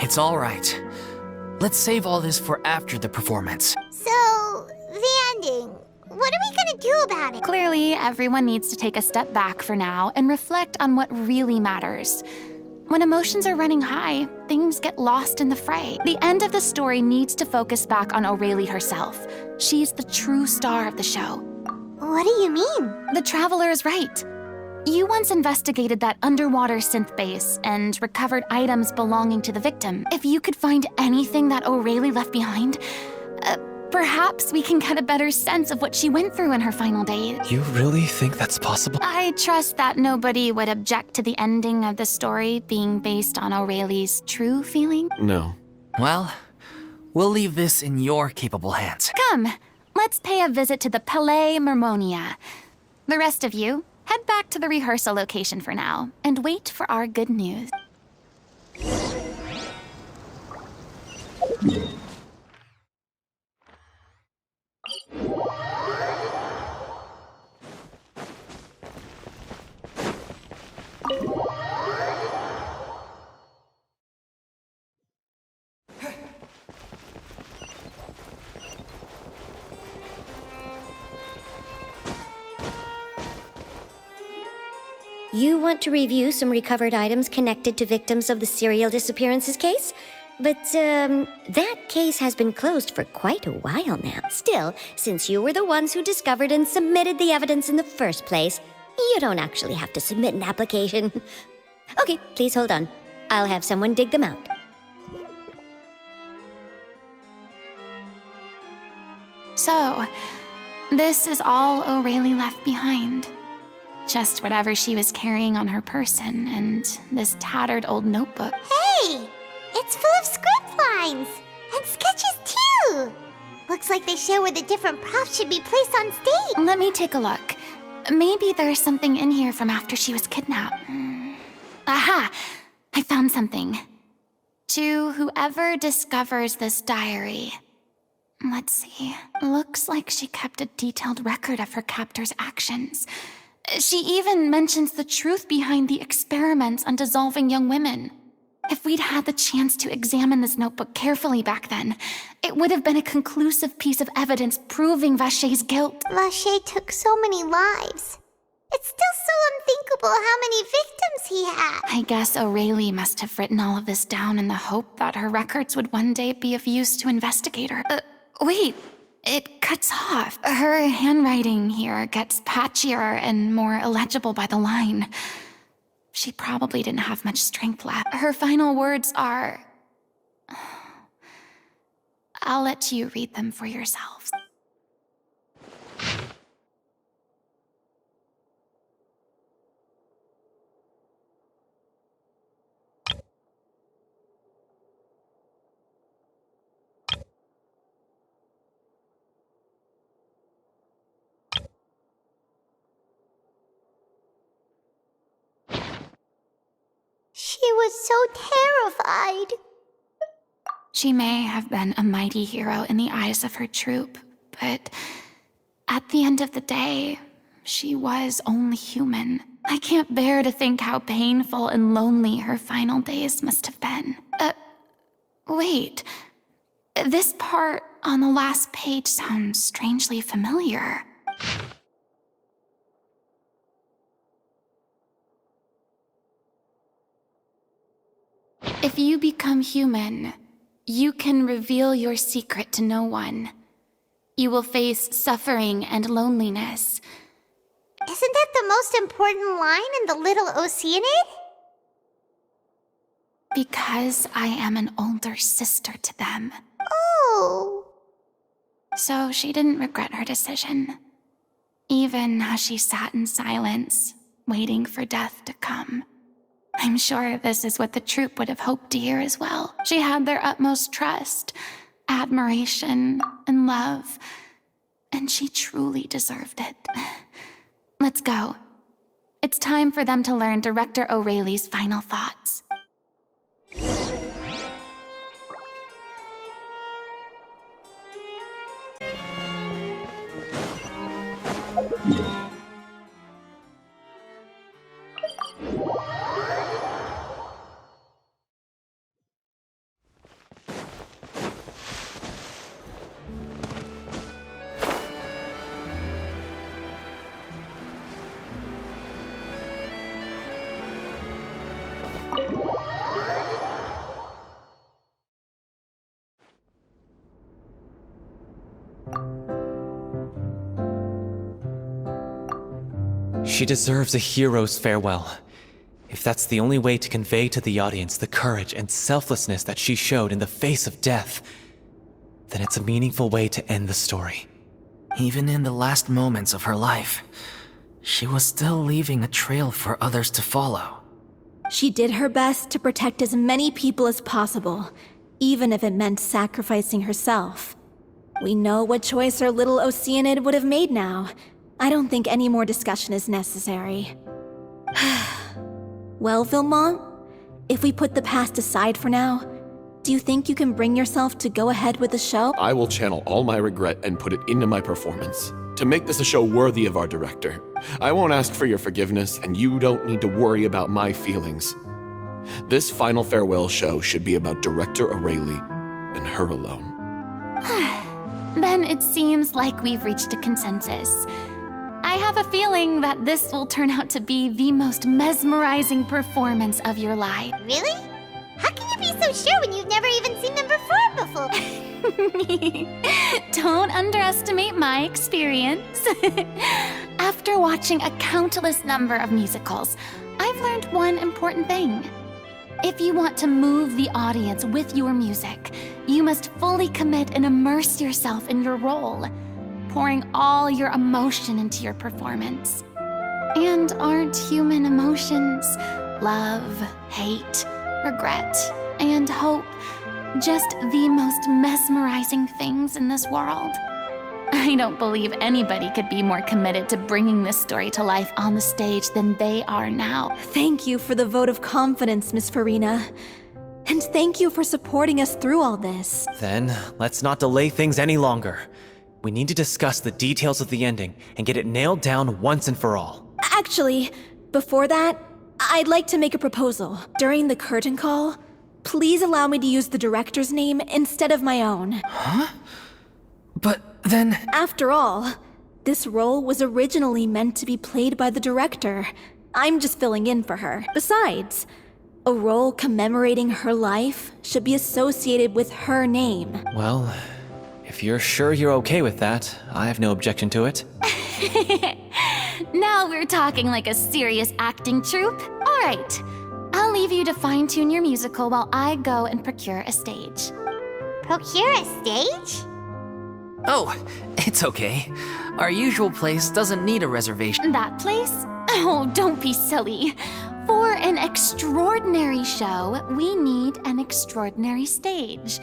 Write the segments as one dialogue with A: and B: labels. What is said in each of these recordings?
A: It's all right. Let's save all this for after the performance.
B: So, the ending. What are we gonna do about it?
C: Clearly, everyone needs to take a step back for now and reflect on what really matters. When emotions are running high, things get lost in the fray. The end of the story needs to focus back on Aurelie herself. She's the true star of the show.
B: What do you mean?
C: The Traveler is right. You once investigated that underwater synth base and recovered items belonging to the victim. If you could find anything that Aurelie left behind, perhaps we can get a better sense of what she went through in her final days.
D: You really think that's possible?
C: I trust that nobody would object to the ending of the story being based on Aurelie's true feeling.
D: No.
A: Well, we'll leave this in your capable hands.
C: Come, let's pay a visit to the Palais Mermonia. The rest of you, head back to the rehearsal location for now, and wait for our good news.
E: You want to review some recovered items connected to victims of the serial disappearances case? But, that case has been closed for quite a while now. Still, since you were the ones who discovered and submitted the evidence in the first place, you don't actually have to submit an application. Okay, please hold on. I'll have someone dig them out.
C: So, this is all Aurelie left behind. Just whatever she was carrying on her person and this tattered old notebook.
B: Hey! It's full of script lines! And sketches too! Looks like they show where the different props should be placed on stage.
C: Let me take a look. Maybe there's something in here from after she was kidnapped. Aha! I found something. To whoever discovers this diary. Let's see. Looks like she kept a detailed record of her captor's actions. She even mentions the truth behind the experiments on dissolving young women. If we'd had the chance to examine this notebook carefully back then, it would have been a conclusive piece of evidence proving Vacher's guilt.
B: Vacher took so many lives. It's still so unthinkable how many victims he had.
C: I guess Aurelie must have written all of this down in the hope that her records would one day be of use to investigator. Wait. It cuts off. Her handwriting here gets patchier and more illegible by the line. She probably didn't have much strength left. Her final words are... I'll let you read them for yourselves.
B: She was so terrified.
C: She may have been a mighty hero in the eyes of her troop, but at the end of the day, she was only human. I can't bear to think how painful and lonely her final days must have been. Wait. This part on the last page sounds strangely familiar. If you become human, you can reveal your secret to no one. You will face suffering and loneliness.
B: Isn't that the most important line in the Little Oceanid?
C: Because I am an older sister to them.
B: Oh.
C: So she didn't regret her decision, even as she sat in silence, waiting for death to come. I'm sure this is what the troupe would have hoped to hear as well. She had their utmost trust, admiration, and love, and she truly deserved it. Let's go. It's time for them to learn Director Aurelie's final thoughts.
D: She deserves a hero's farewell. If that's the only way to convey to the audience the courage and selflessness that she showed in the face of death, then it's a meaningful way to end the story.
A: Even in the last moments of her life, she was still leaving a trail for others to follow.
F: She did her best to protect as many people as possible, even if it meant sacrificing herself. We know what choice our little Oceanid would have made now. I don't think any more discussion is necessary. Well, Vilmont, if we put the past aside for now, do you think you can bring yourself to go ahead with the show?
G: I will channel all my regret and put it into my performance, to make this a show worthy of our director. I won't ask for your forgiveness, and you don't need to worry about my feelings. This final farewell show should be about Director Aurelie and her alone.
C: Then it seems like we've reached a consensus. I have a feeling that this will turn out to be the most mesmerizing performance of your life.
B: Really? How can you be so sure when you've never even seen them perform before?
C: Don't underestimate my experience. After watching a countless number of musicals, I've learned one important thing. If you want to move the audience with your music, you must fully commit and immerse yourself in your role, pouring all your emotion into your performance. And aren't human emotions, love, hate, regret, and hope, just the most mesmerizing things in this world? I don't believe anybody could be more committed to bringing this story to life on the stage than they are now.
F: Thank you for the vote of confidence, Miss Furina. And thank you for supporting us through all this.
D: Then, let's not delay things any longer. We need to discuss the details of the ending and get it nailed down once and for all.
F: Actually, before that, I'd like to make a proposal. During the curtain call, please allow me to use the director's name instead of my own.
A: But then...
F: After all, this role was originally meant to be played by the director. I'm just filling in for her. Besides, a role commemorating her life should be associated with her name.
D: Well, if you're sure you're okay with that, I have no objection to it.
C: Now we're talking like a serious acting troupe. All right, I'll leave you to fine-tune your musical while I go and procure a stage.
B: Procure a stage?
A: Oh, it's okay. Our usual place doesn't need a reservation.
C: That place? Oh, don't be silly. For an extraordinary show, we need an extraordinary stage.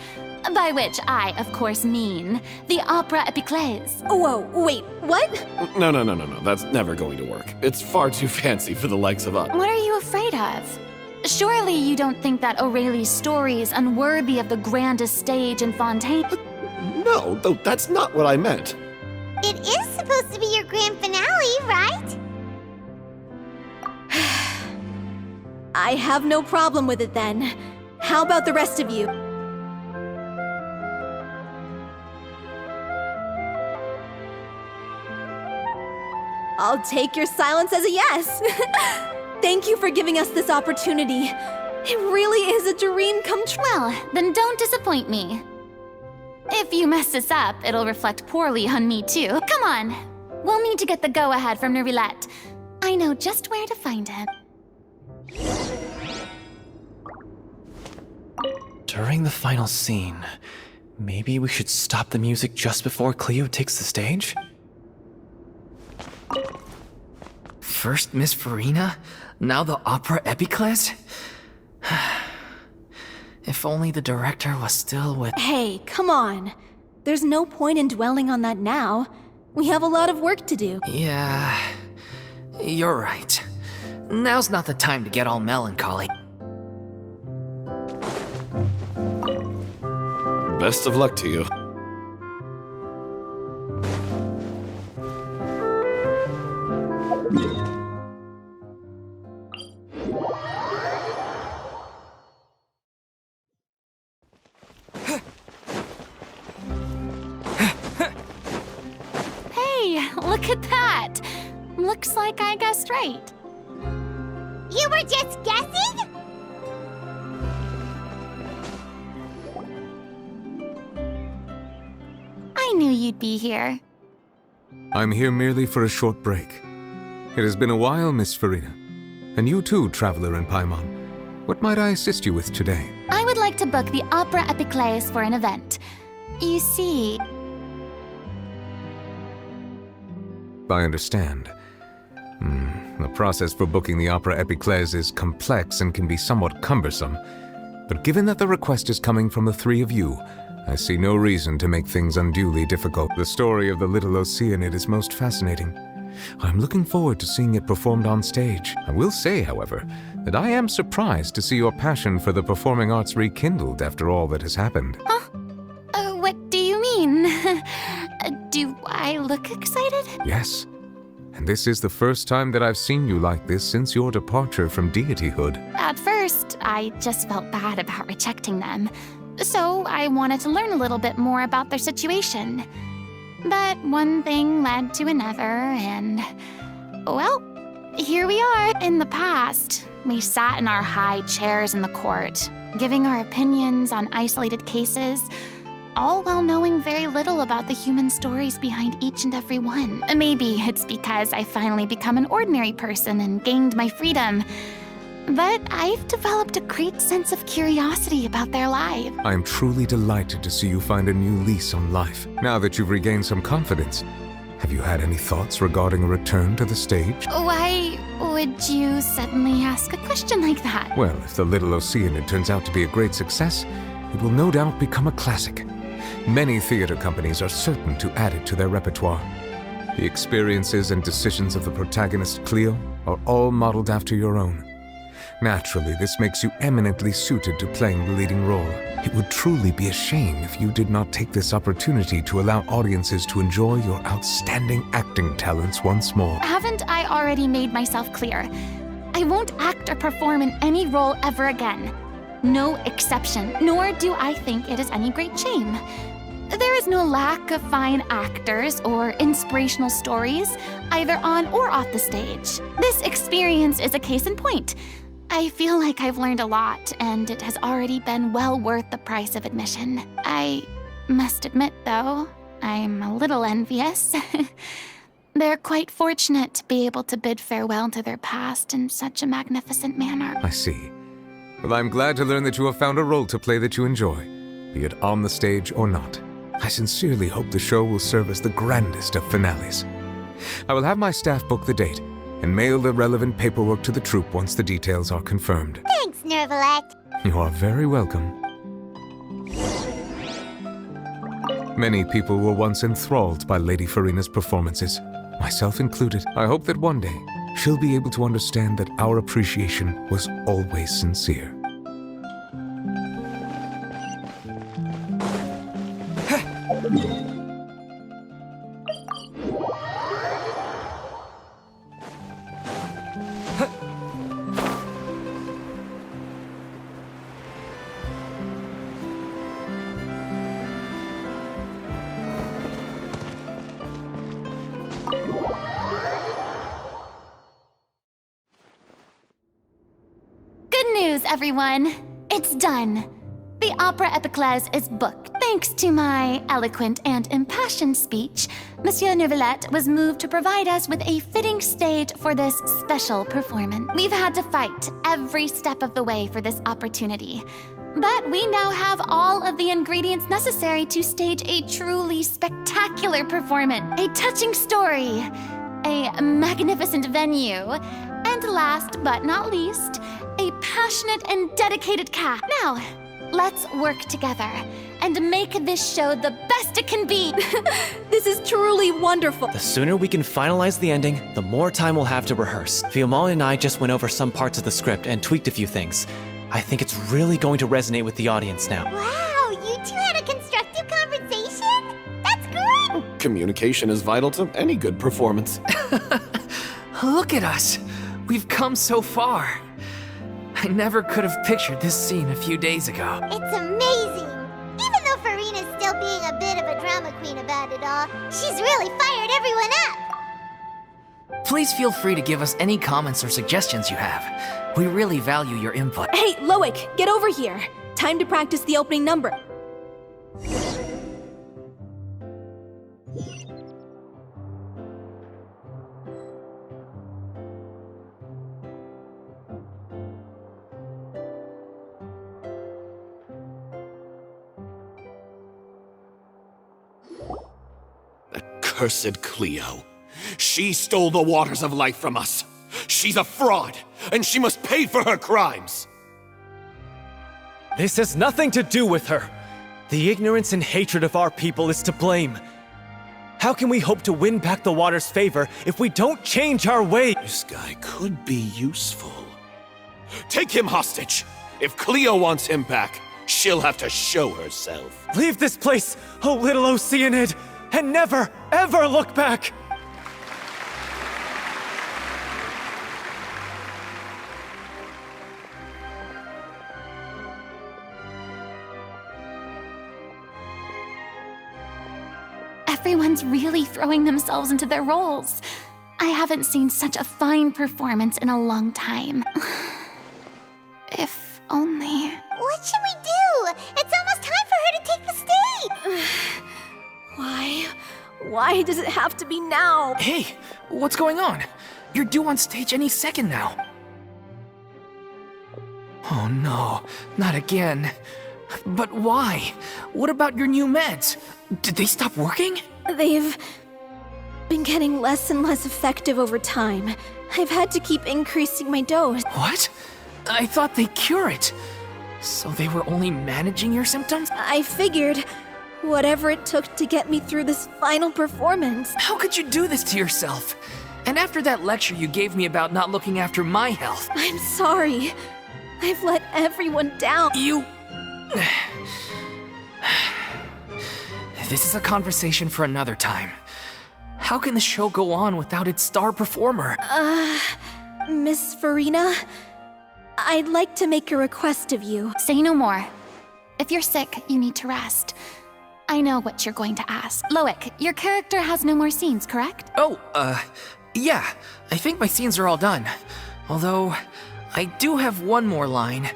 C: By which I, of course, mean the Opera Epiclese.
F: Whoa, wait, what?
G: No. That's never going to work. It's far too fancy for the likes of us.
C: What are you afraid of? Surely you don't think that Aurelie's story is unworthy of the grandest stage in Fontaine?
G: No, though that's not what I meant.
B: It is supposed to be your grand finale, right?
F: I have no problem with it then. How about the rest of you? I'll take your silence as a yes. Thank you for giving us this opportunity. It really is a dream come true.
C: Well, then don't disappoint me. If you mess this up, it'll reflect poorly on me too. Come on, we'll need to get the go-ahead from Nerilette. I know just where to find him.
D: During the final scene, maybe we should stop the music just before Cleo takes the stage?
A: First Miss Furina, now the Opera Epiclese? If only the director was still with...
F: Hey, come on. There's no point in dwelling on that now. We have a lot of work to do.
A: Yeah, you're right. Now's not the time to get all melancholy.
G: Best of luck to you.
C: Hey, look at that! Looks like I guessed right.
B: You were just guessing?
C: knew you'd be here.
H: I'm here merely for a short break. It has been a while, Miss Furina. And you too, traveler in Paimon. What might I assist you with today?
C: I would like to book the Opera Epiclese for an event. You see,
H: I understand. The process for booking the Opera Epiclese is complex and can be somewhat cumbersome. But given that the request is coming from the three of you, I see no reason to make things unduly difficult. The story of the little Oceanid is most fascinating. I'm looking forward to seeing it performed on stage. I will say, however, that I am surprised to see your passion for the performing arts rekindled after all that has happened.
C: What do you mean? Do I look excited?
H: Yes. And this is the first time that I've seen you like this since your departure from deityhood.
C: At first, I just felt bad about rejecting them. So I wanted to learn a little bit more about their situation. But one thing led to another, and, well, here we are. In the past, we sat in our high chairs in the court, giving our opinions on isolated cases, all while knowing very little about the human stories behind each and every one. Maybe it's because I finally become an ordinary person and gained my freedom. But I've developed a great sense of curiosity about their lives.
H: I am truly delighted to see you find a new lease on life. Now that you've regained some confidence, have you had any thoughts regarding a return to the stage?
C: Why would you suddenly ask a question like that?
H: Well, if the Little Oceanid turns out to be a great success, it will no doubt become a classic. Many theater companies are certain to add it to their repertoire. The experiences and decisions of the protagonist, Cleo, are all modeled after your own. Naturally, this makes you eminently suited to playing the leading role. It would truly be a shame if you did not take this opportunity to allow audiences to enjoy your outstanding acting talents once more.
C: Haven't I already made myself clear? I won't act or perform in any role ever again. No exception, nor do I think it is any great shame. There is no lack of fine actors or inspirational stories, either on or off the stage. This experience is a case in point. I feel like I've learned a lot, and it has already been well worth the price of admission. I must admit, though, I'm a little envious. They're quite fortunate to be able to bid farewell to their past in such a magnificent manner.
H: I see. Well, I'm glad to learn that you have found a role to play that you enjoy, be it on the stage or not. I sincerely hope the show will serve as the grandest of finales. I will have my staff book the date and mail the relevant paperwork to the troupe once the details are confirmed.
B: Thanks, Nervalette.
H: You are very welcome. Many people were once enthralled by Lady Furina's performances, myself included. I hope that one day she'll be able to understand that our appreciation was always sincere.
C: Everyone, it's done. The Opera Epiclese is booked. Thanks to my eloquent and impassioned speech, Monsieur Nervalette was moved to provide us with a fitting stage for this special performance. We've had to fight every step of the way for this opportunity, but we now have all of the ingredients necessary to stage a truly spectacular performance. A touching story, a magnificent venue, and last but not least, a passionate and dedicated cast. Now, let's work together and make this show the best it can be.
F: This is truly wonderful.
D: The sooner we can finalize the ending, the more time we'll have to rehearse. Fiamma and I just went over some parts of the script and tweaked a few things. I think it's really going to resonate with the audience now.
B: Wow, you two had a constructive conversation? That's great!
G: Communication is vital to any good performance.
A: Look at us! We've come so far. I never could have pictured this scene a few days ago.
B: It's amazing! Even though Furina's still being a bit of a drama queen about it all, she's really fired everyone up!
A: Please feel free to give us any comments or suggestions you have. We really value your input.
F: Hey, Loic, get over here. Time to practice the opening number.
G: accursed Cleo. She stole the waters of life from us. She's a fraud, and she must pay for her crimes.
D: This has nothing to do with her. The ignorance and hatred of our people is to blame. How can we hope to win back the water's favor if we don't change our ways?
G: This guy could be useful. Take him hostage. If Cleo wants him back, she'll have to show herself.
D: Leave this place, oh little Oceanid, and never, ever look back!
C: Everyone's really throwing themselves into their roles. I haven't seen such a fine performance in a long time. If only...
B: What should we do? It's almost time for her to take the stage!
F: Why? Why does it have to be now?
A: Hey, what's going on? You're due on stage any second now. Oh no, not again. But why? What about your new meds? Did they stop working?
F: They've been getting less and less effective over time. I've had to keep increasing my dose.
A: What? I thought they cure it. So they were only managing your symptoms?
F: I figured whatever it took to get me through this final performance.
A: How could you do this to yourself? And after that lecture you gave me about not looking after my health.
F: I'm sorry. I've let everyone down.
A: You... This is a conversation for another time. How can the show go on without its star performer?
F: Miss Furina, I'd like to make a request of you.
C: Say no more. If you're sick, you need to rest. I know what you're going to ask. Loic, your character has no more scenes, correct?
A: Oh, yeah. I think my scenes are all done. Although, I do have one more line.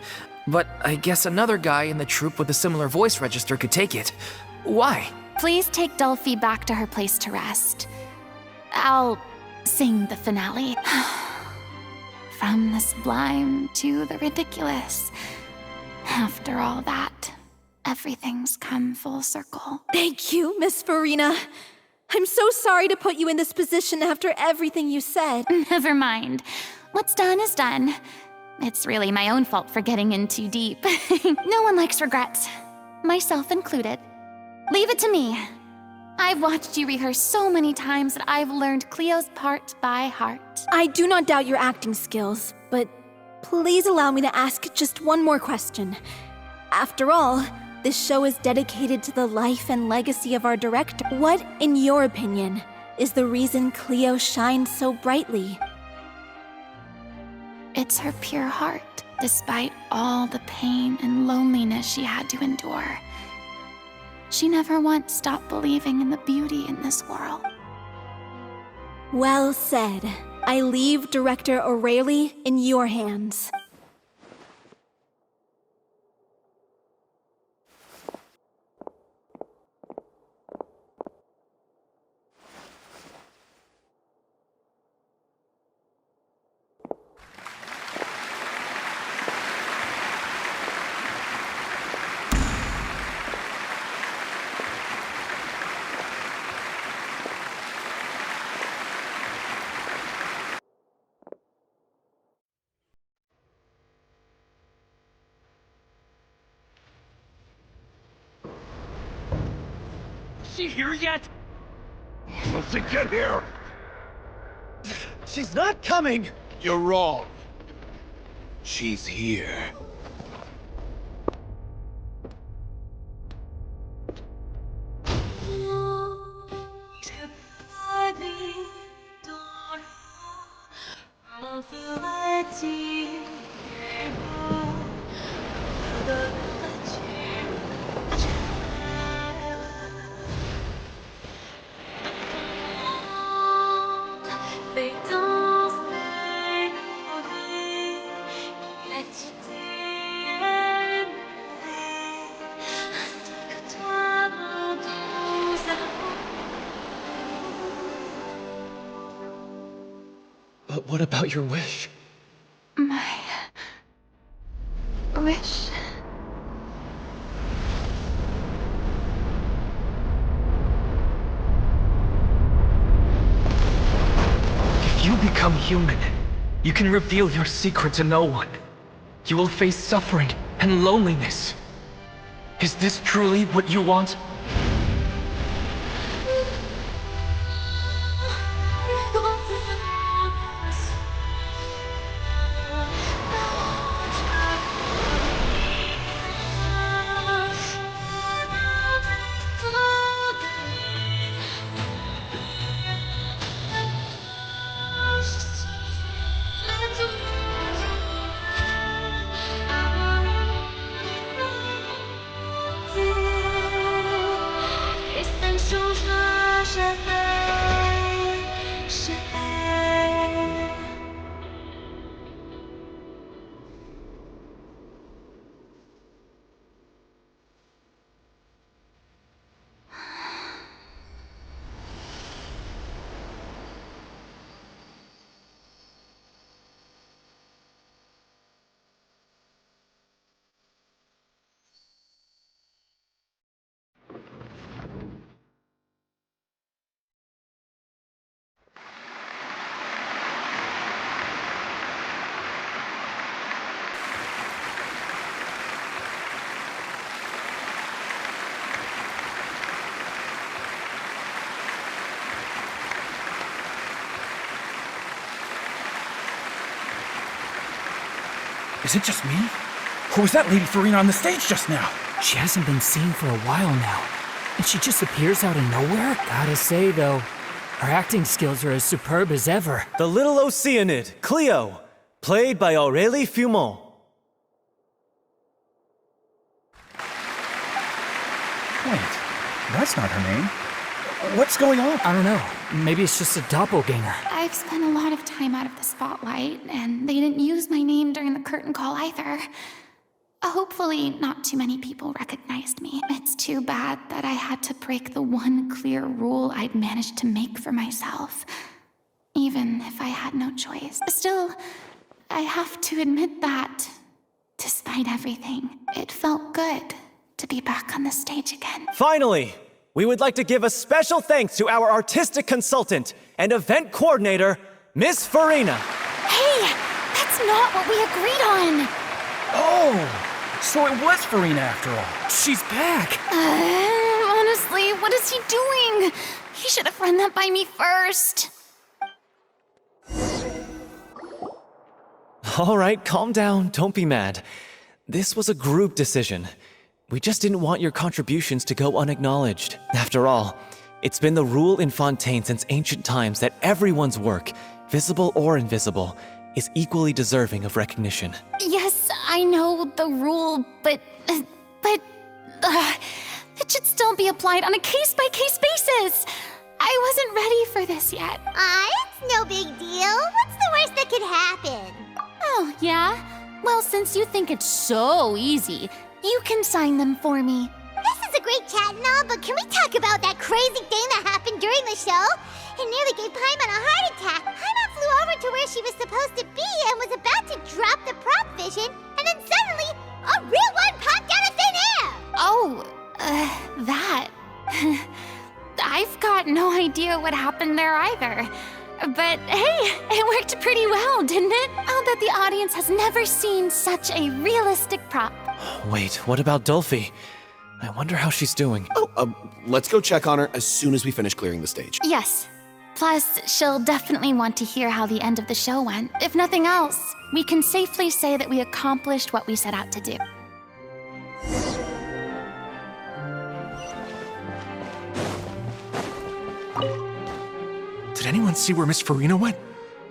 A: But I guess another guy in the troupe with a similar voice register could take it. Why?
C: Please take Delphi back to her place to rest. I'll sing the finale. From the sublime to the ridiculous. After all that, everything's come full circle.
F: Thank you, Miss Furina. I'm so sorry to put you in this position after everything you said.
C: Never mind. What's done is done. It's really my own fault for getting in too deep. No one likes regrets, myself included. Leave it to me. I've watched you rehearse so many times that I've learned Cleo's part by heart.
F: I do not doubt your acting skills, but please allow me to ask just one more question. After all, this show is dedicated to the life and legacy of our director. What, in your opinion, is the reason Cleo shines so brightly?
C: It's her pure heart, despite all the pain and loneliness she had to endure. She never once stopped believing in the beauty in this world.
F: Well said. I leave Director O'Reilly in your hands.
I: She here yet? Let's get here!
D: She's not coming!
I: You're wrong. She's here.
D: But what about your wish?
C: My wish.
I: become human, you can reveal your secret to no one. You will face suffering and loneliness. Is this truly what you want?
J: Is it just me? Or was that Lady Furina on the stage just now?
K: She hasn't been seen for a while now, and she just appears out of nowhere? Gotta say, though, her acting skills are as superb as ever.
D: The little Oceanid, Cleo, played by Aurélie Fumont.
J: Wait, that's not her name. What's going on?
K: I don't know. Maybe it's just a doppelganger.
C: I've spent a lot of time out of the spotlight, and they didn't use my name during the curtain call either. Hopefully, not too many people recognized me. It's too bad that I had to break the one clear rule I'd managed to make for myself, even if I had no choice. Still, I have to admit that, despite everything, it felt good to be back on the stage again.
D: Finally, we would like to give a special thanks to our artistic consultant and event coordinator, Miss Furina.
C: Hey, that's not what we agreed on.
J: Oh, so it was Furina after all.
K: She's back!
C: Honestly, what is he doing? He should have run that by me first.
D: All right, calm down, don't be mad. This was a group decision. We just didn't want your contributions to go unacknowledged. After all, it's been the rule in Fontaine since ancient times that everyone's work, visible or invisible, is equally deserving of recognition.
C: Yes, I know the rule, but it should still be applied on a case-by-case basis. I wasn't ready for this yet.
B: It's no big deal. What's the worst that could happen?
C: Oh, yeah? Well, since you think it's so easy, you can sign them for me.
B: This is a great chat and all, but can we talk about that crazy thing that happened during the show? It nearly gave Paimon a heart attack. Paimon flew over to where she was supposed to be and was about to drop the prop vision, and then suddenly, a real one popped out of thin air!
C: Oh, that. I've got no idea what happened there either. But hey, it worked pretty well, didn't it? I'll bet the audience has never seen such a realistic prop.
D: Wait, what about Dolphy? I wonder how she's doing.
G: Let's go check on her as soon as we finish clearing the stage.
C: Yes. Plus, she'll definitely want to hear how the end of the show went. If nothing else, we can safely say that we accomplished what we set out to do.
J: Did anyone see where Miss Furina went?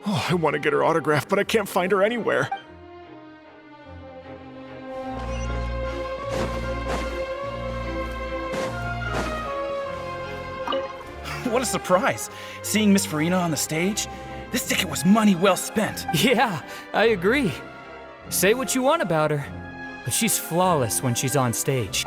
J: Oh, I want to get her autograph, but I can't find her anywhere. What a surprise! Seeing Miss Furina on the stage? This ticket was money well spent.
K: Yeah, I agree. Say what you want about her, but she's flawless when she's on stage.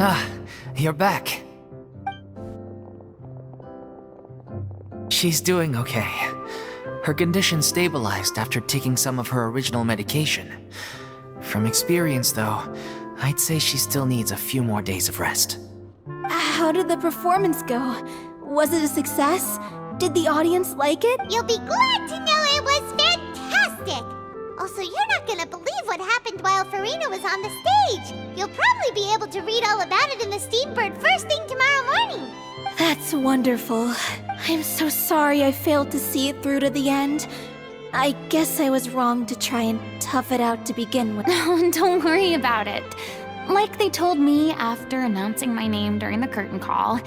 A: Ah, you're back. She's doing okay. Her condition stabilized after taking some of her original medication. From experience, though, I'd say she still needs a few more days of rest.
F: How did the performance go? Was it a success? Did the audience like it?
B: You'll be glad to know it was fantastic! Also, you're not gonna believe what happened while Furina was on the stage. You'll probably be able to read all about it in the Steambird first thing tomorrow morning.
F: That's wonderful. I'm so sorry I failed to see it through to the end. I guess I was wrong to try and tough it out to begin with.
C: Oh, don't worry about it. Like they told me after announcing my name during the curtain call,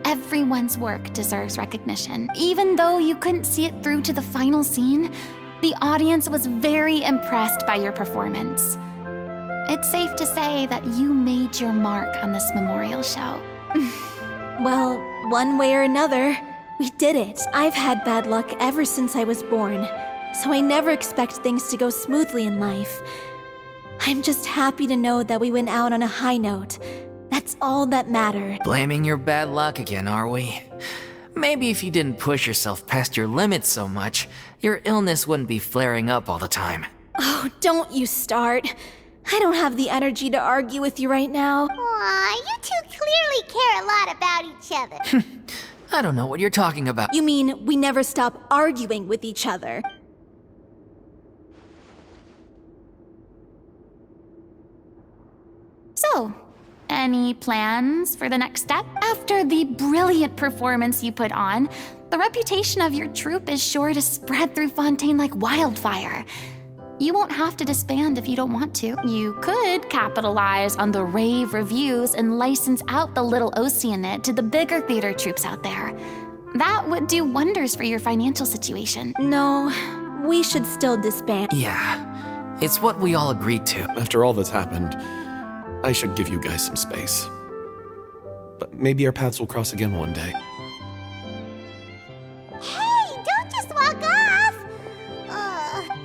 C: everyone's work deserves recognition. Even though you couldn't see it through to the final scene, the audience was very impressed by your performance. It's safe to say that you made your mark on this memorial show.
F: Well, one way or another, we did it. I've had bad luck ever since I was born, so I never expect things to go smoothly in life. I'm just happy to know that we went out on a high note. That's all that mattered.
A: Blaming your bad luck again, are we? Maybe if you didn't push yourself past your limits so much, your illness wouldn't be flaring up all the time.
F: Oh, don't you start. I don't have the energy to argue with you right now.
B: Aw, you two clearly care a lot about each other.
A: I don't know what you're talking about.
F: You mean we never stop arguing with each other?
C: So, any plans for the next step? After the brilliant performance you put on, the reputation of your troupe is sure to spread through Fontaine like wildfire. You won't have to disband if you don't want to. You could capitalize on the rave reviews and license out the Little Oceanid to the bigger theater troupes out there. That would do wonders for your financial situation.
F: No, we should still disband.
A: Yeah, it's what we all agreed to.
G: After all that's happened, I should give you guys some space. But maybe our paths will cross again one day.
B: Hey, don't just walk off! Ugh.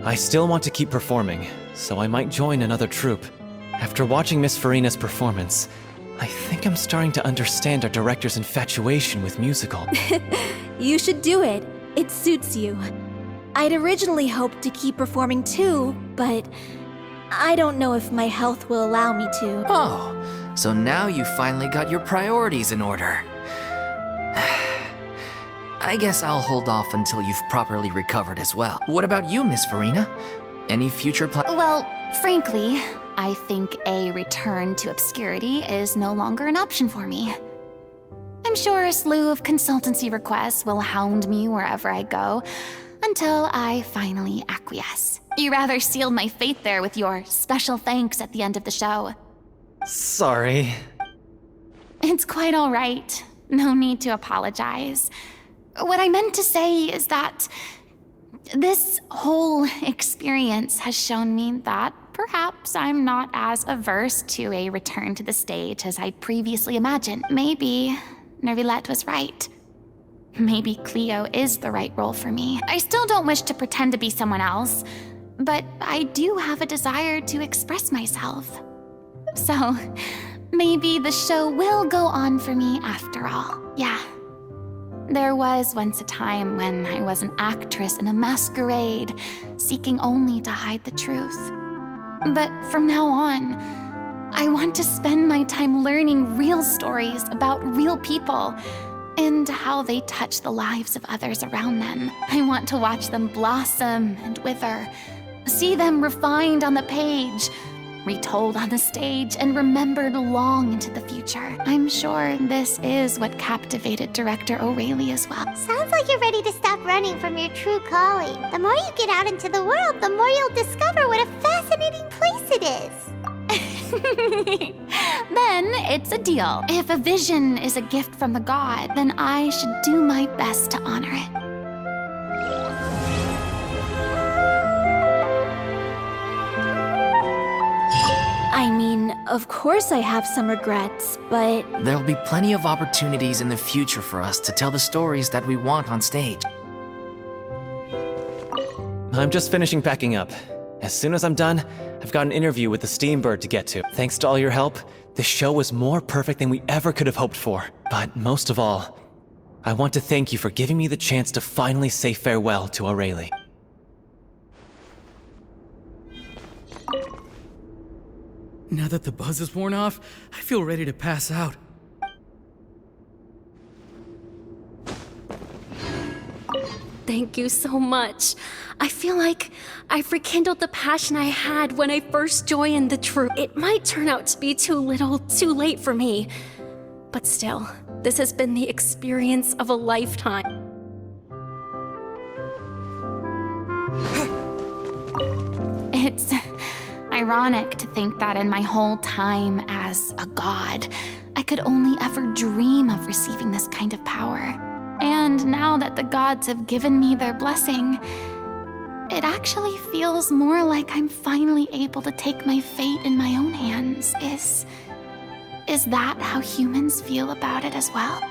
D: I still want to keep performing, so I might join another troupe. After watching Miss Furina's performance, I think I'm starting to understand our director's infatuation with musical.
F: You should do it. It suits you. I'd originally hoped to keep performing too, but I don't know if my health will allow me to.
A: Oh, so now you finally got your priorities in order. I guess I'll hold off until you've properly recovered as well. What about you, Miss Furina? Any future plans?
C: Well, frankly, I think a return to obscurity is no longer an option for me. I'm sure a slew of consultancy requests will hound me wherever I go, until I finally acquiesce. You rather sealed my fate there with your special thanks at the end of the show.
D: Sorry.
C: It's quite all right. No need to apologize. What I meant to say is that this whole experience has shown me that perhaps I'm not as averse to a return to the stage as I'd previously imagined. Maybe Nervillette was right. Maybe Cleo is the right role for me. I still don't wish to pretend to be someone else, but I do have a desire to express myself. So, maybe the show will go on for me after all. Yeah. There was once a time when I was an actress in a masquerade, seeking only to hide the truth. But from now on, I want to spend my time learning real stories about real people and how they touch the lives of others around them. I want to watch them blossom and wither, see them refined on the page, retold on the stage, and remembered long into the future. I'm sure this is what captivated director O'Reilly as well.
B: Sounds like you're ready to stop running from your true calling. The more you get out into the world, the more you'll discover what a fascinating place it is.
C: Then it's a deal. If a vision is a gift from the god, then I should do my best to honor it.
F: I mean, of course I have some regrets, but
A: There'll be plenty of opportunities in the future for us to tell the stories that we want on stage.
D: I'm just finishing packing up. As soon as I'm done, I've got an interview with the Steambird to get to. Thanks to all your help, this show was more perfect than we ever could have hoped for. But most of all, I want to thank you for giving me the chance to finally say farewell to Aurelie.
L: Now that the buzz is worn off, I feel ready to pass out.
M: Thank you so much. I feel like I've rekindled the passion I had when I first joined the troupe. It might turn out to be too little, too late for me. But still, this has been the experience of a lifetime.
C: It's ironic to think that in my whole time as a god, I could only ever dream of receiving this kind of power. And now that the gods have given me their blessing, it actually feels more like I'm finally able to take my fate in my own hands. Is that how humans feel about it as well?